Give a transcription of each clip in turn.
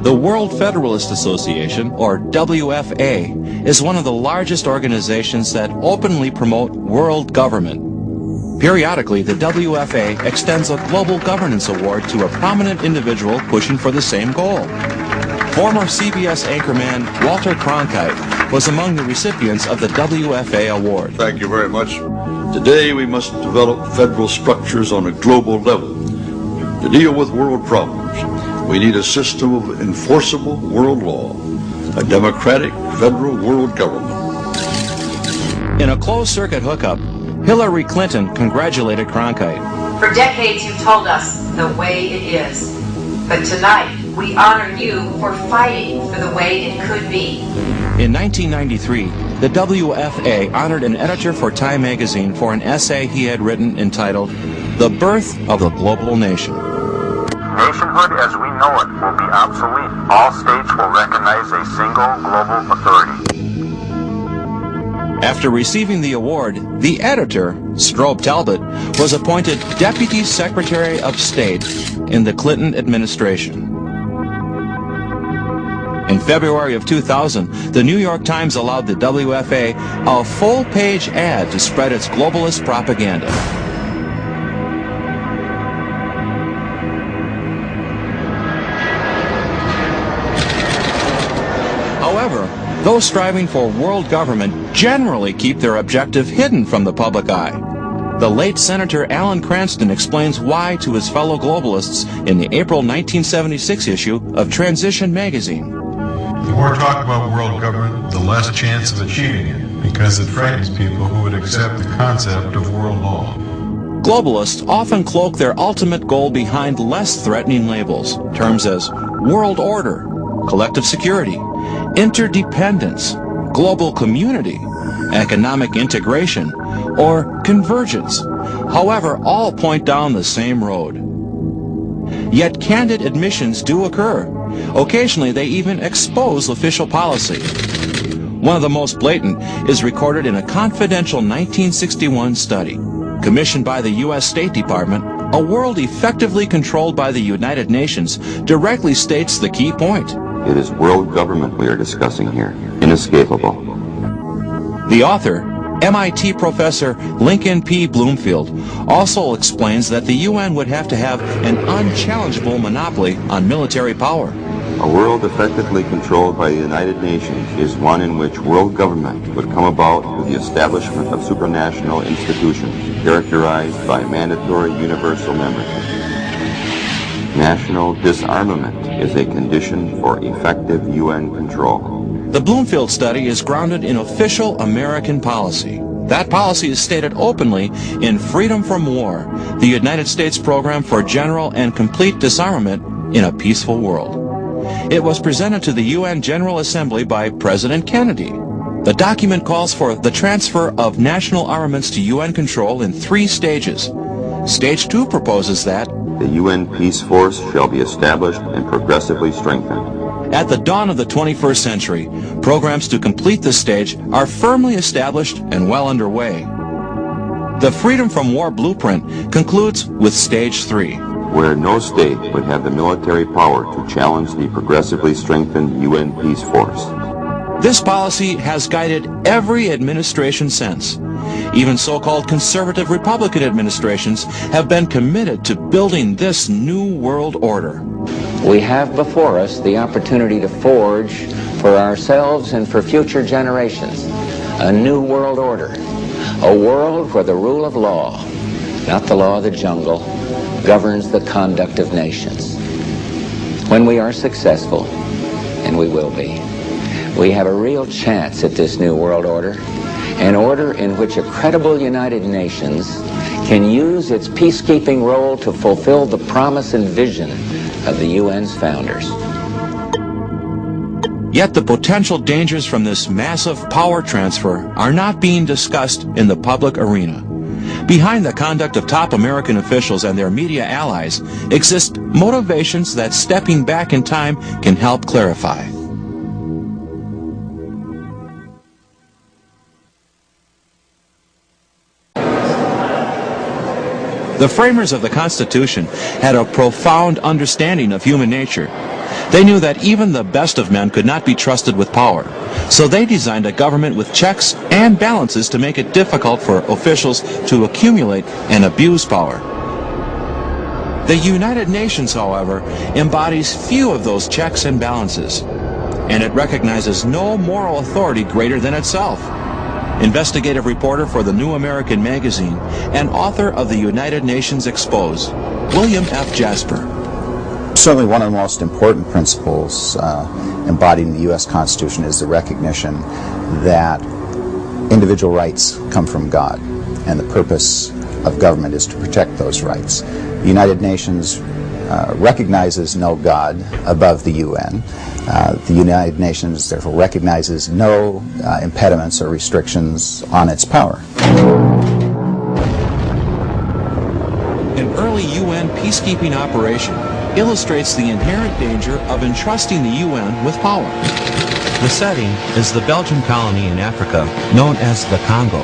The World Federalist Association, or WFA, is one of the largest organizations that openly promote world government. Periodically, the WFA extends a Global Governance Award to a prominent individual pushing for the same goal. Former CBS anchorman Walter Cronkite was among the recipients of the WFA award. Thank you very much. Today we must develop federal structures on a global level to deal with world problems. We need a system of enforceable world law, a democratic federal world government. In a closed-circuit hookup, Hillary Clinton congratulated Cronkite. For decades you told us the way it is, but tonight we honor you for fighting for the way it could be. In 1993, the WFA honored an editor for Time magazine for an essay he had written entitled The Birth of the Global Nation. Nationhood as we know it will be obsolete. All states will recognize a single global authority. After receiving the award, the editor, Strobe Talbot, was appointed Deputy Secretary of State in the Clinton administration. In February of 2000, the New York Times allowed the WFA a full-page ad to spread its globalist propaganda. However, those striving for world government generally keep their objective hidden from the public eye. The late Senator Alan Cranston explains why to his fellow globalists in the April 1976 issue of Transition magazine. The more talk about world government, the less chance of achieving it, because it frightens people who would accept the concept of world law. Globalists often cloak their ultimate goal behind less threatening labels, terms as world order, collective security, interdependence, global community, economic integration, or convergence. However, all point down the same road. Yet candid admissions do occur. Occasionally, they even expose official policy. One of the most blatant is recorded in a confidential 1961 study. Commissioned by the U.S. State Department, a world effectively controlled by the United Nations directly states the key point. It is world government we are discussing here, inescapable. The author, MIT professor Lincoln P. Bloomfield, also explains that the UN would have to have an unchallengeable monopoly on military power. A world effectively controlled by the United Nations is one in which world government would come about through the establishment of supranational institutions characterized by mandatory universal membership. National disarmament is a condition for effective UN control. The Bloomfield study is grounded in official American policy. That policy is stated openly in Freedom from War, the United States program for general and complete disarmament in a peaceful world. It was presented to the UN General Assembly by President Kennedy. The document calls for the transfer of national armaments to UN control in 3 stages. Stage 2 proposes that the UN Peace Force shall be established and progressively strengthened. At the dawn of the 21st century, programs to complete this stage are firmly established and well underway. The Freedom from War blueprint concludes with Stage 3, where no state would have the military power to challenge the progressively strengthened UN Peace Force. This policy has guided every administration since. Even so-called conservative Republican administrations have been committed to building this new world order. We have before us the opportunity to forge for ourselves and for future generations a new world order, a world where the rule of law, not the law of the jungle, governs the conduct of nations. When we are successful, and we will be, we have a real chance at this new world order, an order in which a credible United Nations can use its peacekeeping role to fulfill the promise and vision of the UN's founders. Yet the potential dangers from this massive power transfer are not being discussed in the public arena. Behind the conduct of top American officials and their media allies exist motivations that stepping back in time can help clarify. The framers of the Constitution had a profound understanding of human nature. They knew that even the best of men could not be trusted with power, so they designed a government with checks and balances to make it difficult for officials to accumulate and abuse power. The United Nations, however, embodies few of those checks and balances, and it recognizes no moral authority greater than itself. Investigative reporter for the New American Magazine and author of the United Nations Exposed, William F. Jasper. Certainly one of the most important principles embodied in the U.S. Constitution is the recognition that individual rights come from God, and the purpose of government is to protect those rights. The United Nations recognizes no God above the UN. The United Nations therefore recognizes no impediments or restrictions on its power. An early UN peacekeeping operation illustrates the inherent danger of entrusting the UN with power. The setting is the Belgian colony in Africa known as the Congo.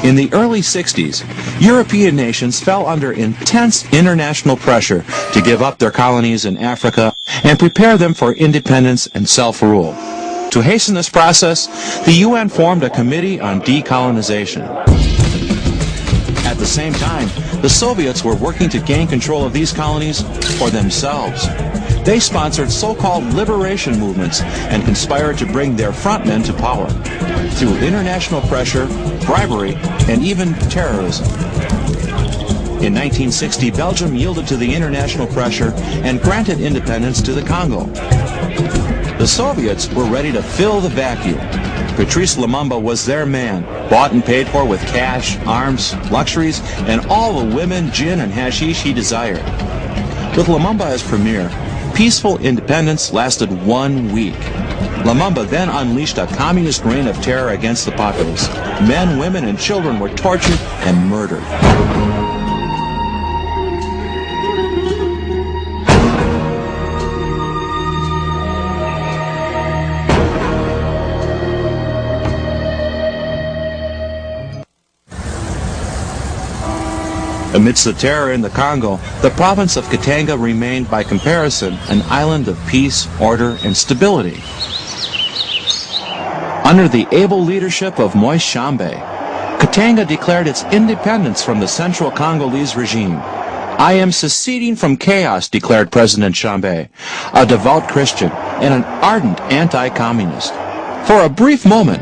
In the early 60s, European nations fell under intense international pressure to give up their colonies in Africa and prepare them for independence and self-rule. To hasten this process, the UN formed a committee on decolonization. At the same time, the Soviets were working to gain control of these colonies for themselves. They sponsored so-called liberation movements and conspired to bring their frontmen to power through international pressure, bribery, and even terrorism. In 1960, Belgium yielded to the international pressure and granted independence to the Congo. The Soviets were ready to fill the vacuum. Patrice Lumumba was their man, bought and paid for with cash, arms, luxuries, and all the women, gin, and hashish he desired. With Lumumba as premier, peaceful independence lasted 1 week. Lumumba then unleashed a communist reign of terror against the populace. Men, women, and children were tortured and murdered. Amidst the terror in the Congo, the province of Katanga remained, by comparison, an island of peace, order, and stability. Under the able leadership of Moise Tshombe, Katanga declared its independence from the Central Congolese regime. "I am seceding from chaos," declared President Tshombe, a devout Christian and an ardent anti-communist. For a brief moment,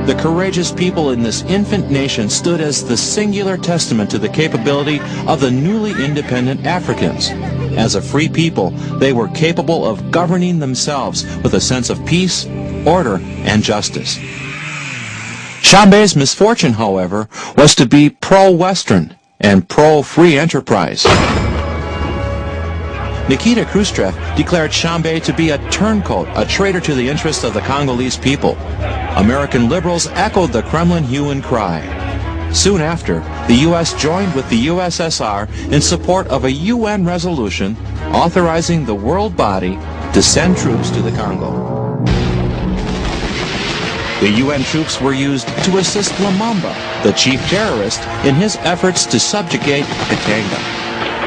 the courageous people in this infant nation stood as the singular testament to the capability of the newly independent Africans. As a free people, they were capable of governing themselves with a sense of peace, order, and justice. Tshombe's misfortune, however, was to be pro-Western and pro-free enterprise. Nikita Khrushchev declared Tshombe to be a turncoat, a traitor to the interests of the Congolese people. American liberals echoed the Kremlin hue and cry. Soon after, the U.S. joined with the USSR in support of a UN resolution authorizing the world body to send troops to the Congo. The UN troops were used to assist Lumumba, the chief terrorist, in his efforts to subjugate Katanga.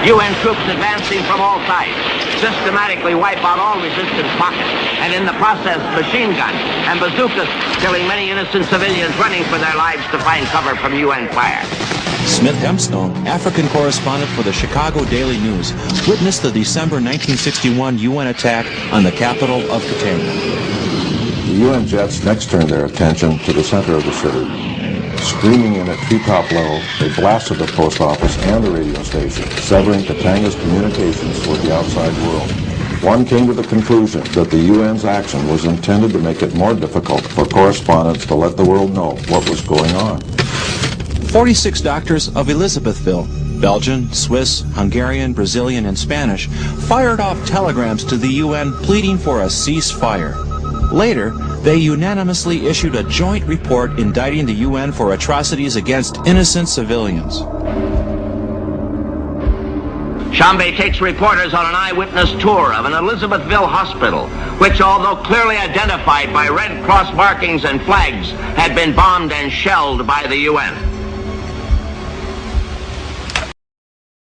UN troops advancing from all sides systematically wipe out all resistance pockets, and in the process machine guns and bazookas, killing many innocent civilians running for their lives to find cover from UN fire. Smith Hempstone, African correspondent for the Chicago Daily News, witnessed the December 1961 UN attack on the capital of Katanga. The UN jets next turned their attention to the center of the city. Screaming in at treetop level, they blasted the post office and the radio station, severing Katanga's communications with the outside world. One came to the conclusion that the UN's action was intended to make it more difficult for correspondents to let the world know what was going on. 46 doctors of Elizabethville, Belgian, Swiss, Hungarian, Brazilian, and Spanish, fired off telegrams to the UN pleading for a ceasefire. Later, they unanimously issued a joint report indicting the UN for atrocities against innocent civilians. Tshombe takes reporters on an eyewitness tour of an Elizabethville hospital, which, although clearly identified by Red Cross markings and flags, had been bombed and shelled by the UN.